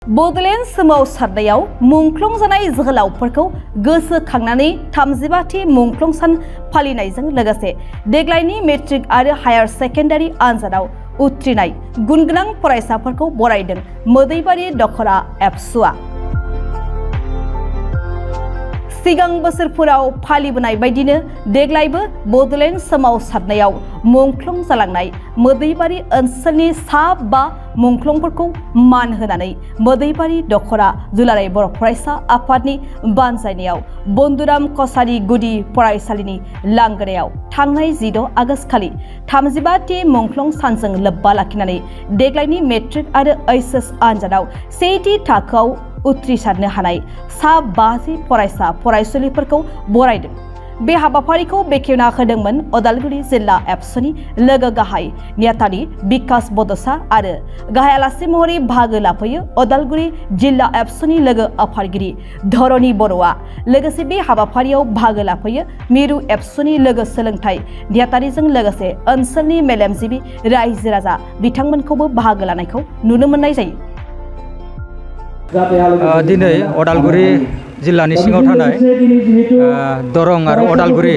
बड'लेण्ड सोमावसारनायाव मुंख्लं जानाय जोहोलावफोरखौ गोसोखांनानै 35थि मुंख्लं सान फालिनायजों लोगोसे देग्लायनि मेट्रिक आरो हायार सेकेन्डारि आनजादाव उथ्रिनाय गुनगोनां फरायसाफोरखौ बरायदों मोदैबारि दख'रा एबसुआ। सिगां बोसोरफोराव फालिबोनाय बायदिनो देग्लायबो बड'लेण्ड सोमावसारनायाव मुंख्लं जालांनाय मोदैबारि ओनसोलनि सा 5 मुंख्लंफोरखौ मान होनानै मोदैबारि दख'रा दुलाराय बर' फरायसा आफादनि बानजायनायाव बन्दुराम कछारी गुदि फरायसालिनि लांगोनायाव थांनाय 16 आगस्ट खालि 35थि मुंख्लं सानजों लोब्बा लाखिनानै देग्लायनि मेट्रिक आरो एचएस आनजादाव सेथि थाखोआव उथ्रिसारनो हानाय सा 50 फरायसा फरायसुलिफोरखौ बरायदों। बे हाबाफारिखौ बेखेवना होदोंमोन उदालगुरि जिल्ला एबसुनि लोगो गाहाय नेहाथारि बिकास बड'सा आरो गाहाय आलासि महरै बाहागो लाफैयो उदालगुरि जिल्ला एबसुनि लोगो आफादगिरि धरणी बर'आ। लोगोसे बे हाबाफारियाव बाहागो लाफैयो मिरु एबसुनि लोगो सोलोंथाइ नेहाथारिजों लोगोसे ओनसोलनि मेलेमजिबि रायजो राजा बिथांमोनखौबो बाहागो लानायखौ नुनो मोननाय जायो। दिनै उदालगुरि जिल्लानि सिङाव थानाय दरं आरो उदालगुरि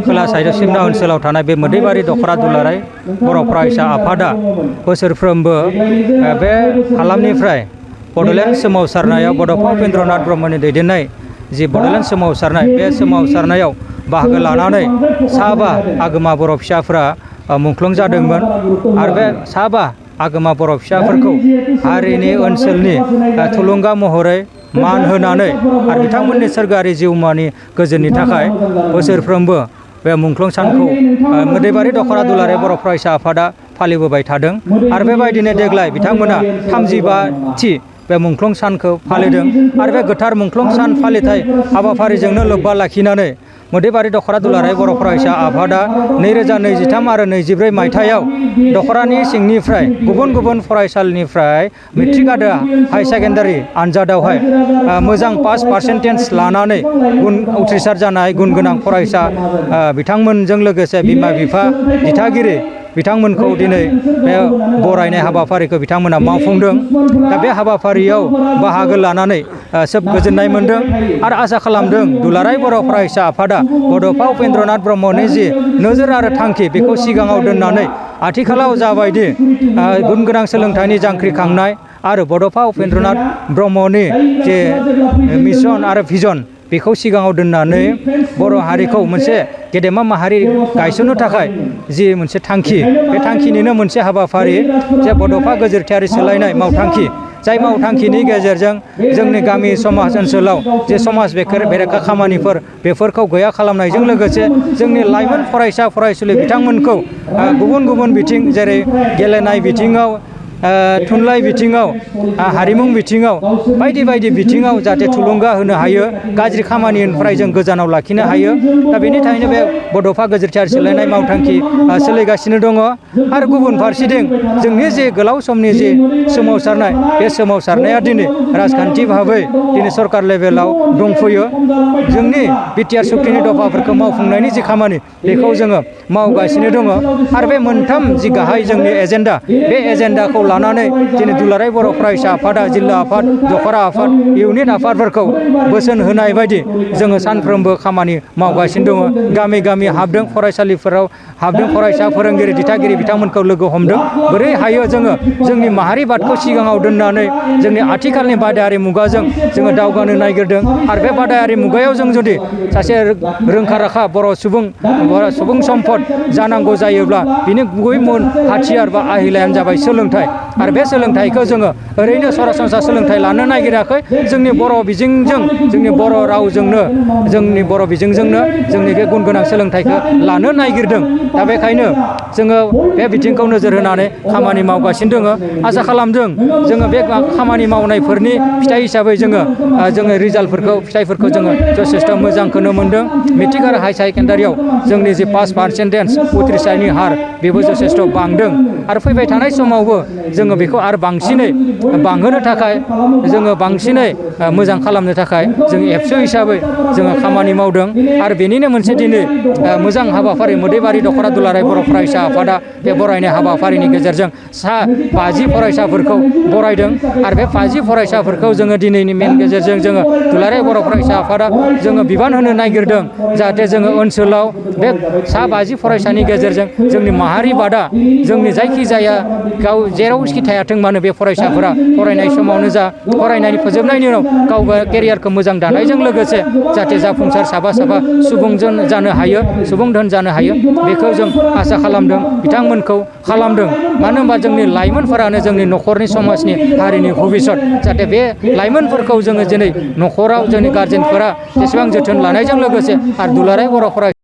खोला साइड सिमना ओनसोलाव थानाय बे मोदैबारि दख'रा दुलाराय बर' फरायसा आफादा बोसोरफ्रोमबो बे हालामनिफ्राय बड'लेण्ड सोमावसारनायाव बड'फा उपेन्द्रनाथ ब्रह्मनि दैदेननाय जि बड'लेण्ड सोमावसारनाय बे सोमावसारनायाव बाहागो लानानै सा 5 आगोमा बर' फिसाफोरा मुंख्लं जादोंमोन आरो बे सा 5 आगोमा बर' फिसाफोरखौ हारिनि ओनसोलनि थुलुंगा महरै मान होनानै आरो बिथांमोननि सोरगोआरि जिउमानि गोजोननि थाखाय बोसोरफ्रोमबो बे मुंख्लं सानखौ मोदैबारि दख'रा दुलाराय बर' फरायसा आफादा फालिबोबाय थादों आरो बेबायदिनो देग्लाय बिथांमोना 35थि बे मुंख्लं सानखौ फालिदों आरो बे गोथार मुंख्लं सान फालिथाय हाबाफारिजोंनो लोब्बा लाखिनानै मोदैबारि दख'रा दुलाराय बर' फरायसा आफादा 2023 आरो 24 मायथाइयाव दख'रानि सिंनिफ्राय गुबुन गुबुन फरायसालिनिफ्राय मेट्रिक आरो हाई सेकेन्डारि आनजादावहाय मोजां पास पार्सेन्टेज लानानै उथ्रिसार जानाय गुन गोनां फरायसा बिथांमोनजों लोगोसे बिमा बिफा दिथागिरि बिथांमोनखौ दिनै बे बरायनाय हाबाफारिखौ बिथांमोना मावफुंदों। दा बे हाबाफारियाव बाहागो लानानै सोब गोजोननाय मोन्दों आरो आसा खालामदों दुलाराय बर' फरायसा आफादा बड'फा उपेन्द्रनाथ ब्रह्मनि जि नोजोर आरो थांखि बेखौ सिगाङाव दोननानै आथिखालाव जाबायदि गुन गोनां सोलोंथाइनि जांख्रिखांनाय आरो बड'फा उपेन्द्रनाथ ब्रह्मनि जे मिशन आरो भिजन बेखौ सिगाङाव दोननानै बर' हारिखौ मोनसे गेदेमा माहारि गायसननो थाखाय जि मोनसे थांखि बे थांखिनिनो मोनसे हाबाफारि जे बड'फा गोजोरथियारि सोलायनाय मावथांखि जाय मावथांखिनि गेजेरजों जोंनि गामि समाज ओनसोलाव जे समाज बेरेखा खामानिफोर बेफोरखौ गैया खालामनायजों लोगोसे जोंनि लाइमोन फरायसा फरायसुलि बिथांमोनखौ गुबुन गुबुन बिथिं जेरै गेलेनाय बिथिङाव थुनलाइ बिथिङाव हारिमु बिथिङाव बायदि बायदि बिथिङाव जाहाथे थुलुंगा होनो हायो गाज्रि खामानिनिफ्राय जों गोजानाव लाखिनो हायो। दा बेनि थाखायनो बे बड'फा गोजोरथियारि सोलायनाय मावथांखि सोलिगासिनो दङ आरो गुबुन फारसेथिं जोंनि जे गोलाव समनि जे सोमावसारनाय बे सोमावसारनाया दिनै राजखान्थि भाबै दिनै सरकार लेभेलाव दंफैयो। जोंनि बिटिआर सुक्तिनि दफाफोरखौ मावफुंनायनि जि खामानि बेखौ जोङो मावगासिनो दङ आरो बे मोनथाम जि गाहाय जोंनि एजेन्डा बे एजेन्डाखौ लानानै दिनै दुलाराय बर' फरायसा आफादा जिल्ला आफाद दख'रा आफाद इउनिट आफादफोरखौ बोसोन होनाय बायदि जोङो सानफ्रोमबो खामानि मावगासिनो दङ। गामि गामि हाबदों फरायसालिफोराव हाबदों फरायसा फोरोंगिरि दिथागिरि बिथांमोनखौ लोगो हमदों बोरै हायो जोङो जोंनि माहारिबादखौ सिगाङाव दोननानै जोंनि आथिखालनि बादायारि मुगाजों जोङो दावगानो नागिरदों आरो बे बादायारि मुगायाव जों जुदि सासे रोंखा राखा बर' सुबुं सम्पद जानांगौ जायोब्ला बिनि गुबै हाथियार बा आहिलायानो जाबाय सोलोंथाइ आरो बे सोलोंथाइखौ जोङो ओरैनो सरासनस्रा सोलोंथाइ लानो नागिराखै जोंनि बर' बिजोंजों जोंनि बर' रावजोंनो जोंनि बर' बिजोंजोंनो जोंनि बे गुन गोनां सोलोंथाइखौ लानो नागिरदों। दा बेखायनो जोङो बे बिथिंखौ नोजोर होनानै खामानि मावगासिनो दङ। आसा खालामदों जोङो बे खामानि मावनायफोरनि फिथाइ हिसाबै जोङो रिजाल्टफोरखौ फिथाइफोरखौ जोङो जथेस्थ' मोजांखौनो मोन्दों। मेट्रिक आरो हाई सेकेन्डारियाव जोंनि जि पास पार्सेन्टेज उथ्रिसारनि हार बेबो जथेस्थ' बांदों आरो फैबाय थानाय समावबो जोङो जोङो बेखौ आरो बांसिनै बांहोनो थाखाय जोङो बांसिनै मोजां खालामनो थाखाय जों एबसु हिसाबै जोङो खामानि मावदों आरो बेनिनो मोनसे दिनै मोजां हाबाफारि मोदैबारि दख'रा दुलाराय बर' फरायसा आफादा बे बरायनाय हाबाफारिनि गेजेरजों 50 फरायसाफोरखौ बरायदों आरो बे 50 फरायसाफोरखौ जोङो दिनैनि मेल गेजेरजों जोङो दुलाराय बर' फरायसा आफादा जोङो बिबान होनो नागिरदों जाहाथे जोङो ओनसोलाव बे 50 फरायसानि गेजेरजों जोंनि माहारि बादा जोंनि जायखिजाया गाव जेरावखि थायाथों मानो बे फरायसाफोरा फरायनाय समावनो जा फरायनायनि फोजोबनायनि उनाव गाव केरियारखौ मोजां दानायजों लोगोसे जाहाथे जाफुंसार साफा सुबुंजों जानो हायो सुबुं धोन जानो हायो बेखौ जों आसा खालामदों बिथांमोनखौ खालामदों मानो होनबा जोंनि लाइमोनफोरानो जोंनि न'खरनि समाजनि हारिनि भबिष्यत जाहाथे बे लाइमोनफोरखौ जोङो दिनै न'खराव जोंनि गारजेनफोरा जेसेबां जोथोन लानायजों लोगोसे आरो दुलाराय बर' फरायसा